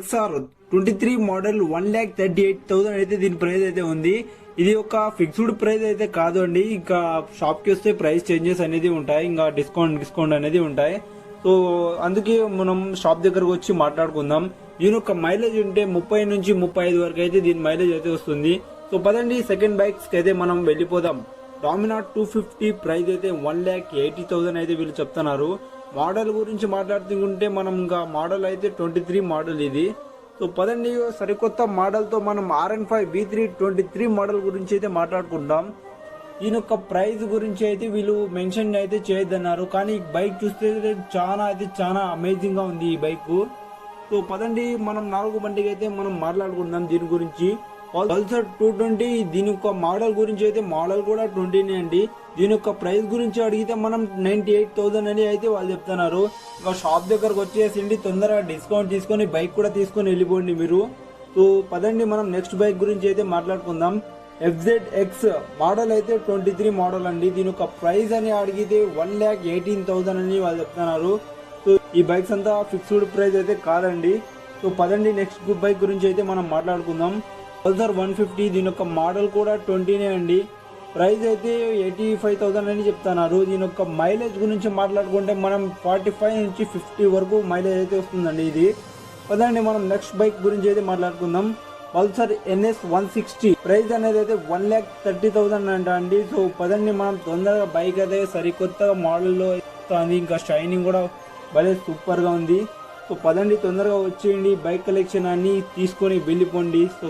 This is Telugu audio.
ఎక్స్ఆర్ 23 మోడల్ 1,38,000 అయితే దీని ప్రైస్ అయితే ఉంది. ఇది ఒక ఫిక్స్డ్ ప్రైస్ అయితే కాదు అండి. ఇంకా షాప్ కి వస్తే ప్రైస్ చేంజెస్ అనేది ఉంటాయి, ఇంకా డిస్కౌంట్ అనేది ఉంటాయి. సో అందుకే మనం షాప్ దగ్గరకు వచ్చి మాట్లాడుకుందాం. దీని యొక్క మైలేజ్ ఉంటే 30 నుంచి 35 వరకు అయితే దీని మైలేజ్ అయితే వస్తుంది. సో పదండి సెకండ్ బైక్స్ కి అయితే మనం వెళ్ళిపోదాం. డామినార్ 250 ప్రైస్ అయితే 1,80,000 అయితే వీళ్ళు చెప్తున్నారు. మోడల్ గురించి మాట్లాడుతుంటే మనం ఇంకా మోడల్ అయితే 23 మోడల్ ఇది. సో పదండి సరికొత్త మోడల్ తో మనం RN5 V3 23 మోడల్ గురించి అయితే మాట్లాడుకుంటాం. దీని యొక్క ప్రైస్ గురించి అయితే వీళ్ళు మెన్షన్ అయితే చేయొద్దన్నారు, కానీ బైక్ చూస్తే చాలా అమేజింగ్ గా ఉంది ఈ బైక్. సో పదండి మనం 4 బండికి అయితే మనం మాట్లాడుకుందాం దీని గురించి. పల్సర్ 220 దీని యొక్క మోడల్ గురించి అయితే మోడల్ కూడా 20 అండి. దీని యొక్క ప్రైస్ గురించి అడిగితే మనం 98,000 అని అయితే వాళ్ళు చెప్తున్నారు. ఇంకా షాప్ దగ్గరకు వచ్చేసిండి, తొందరగా డిస్కౌంట్ తీసుకొని బైక్ కూడా తీసుకొని వెళ్ళిపోండి మీరు. సో పదండి మనం నెక్స్ట్ బైక్ గురించి అయితే మాట్లాడుకుందాం. FZX మోడల్ అయితే 23 మోడల్ అండి. దీని యొక్క ప్రైస్ అని అడిగితే 1,18,000 అని వాళ్ళు చెప్తున్నారు. సో ఈ బైక్స్ అంతా ఫిక్స్డ్ ప్రైస్ అయితే కాదండి. సో పదండి నెక్స్ట్ బైక్ గురించి అయితే మనం మాట్లాడుకుందాం. పల్సర్ 150 దీని యొక్క మోడల్ కూడా 20 అండి. ప్రైస్ అయితే 85,000 అని చెప్తున్నారు. దీని యొక్క మైలేజ్ గురించి మాట్లాడుకుంటే మనం 45 నుంచి 50 వరకు మైలేజ్ అయితే వస్తుందండి ఇది. పదండి మనం నెక్స్ట్ బైక్ గురించి అయితే మాట్లాడుకుందాం. పల్సర్ NS 160 ప్రైస్ అనేది అయితే 1,30,000 అండి. సో పదండి మనం తొందరగా బైక్ అయితే సరికొత్త మోడల్లో వస్తుంది, ఇంకా షైనింగ్ కూడా భలే సూపర్ గా ఉంది. సో పదండి తొందరగా వచ్చేయండి, బైక్ కలెక్షన్ అన్ని తీసుకొని వెళ్ళిపోండి. సో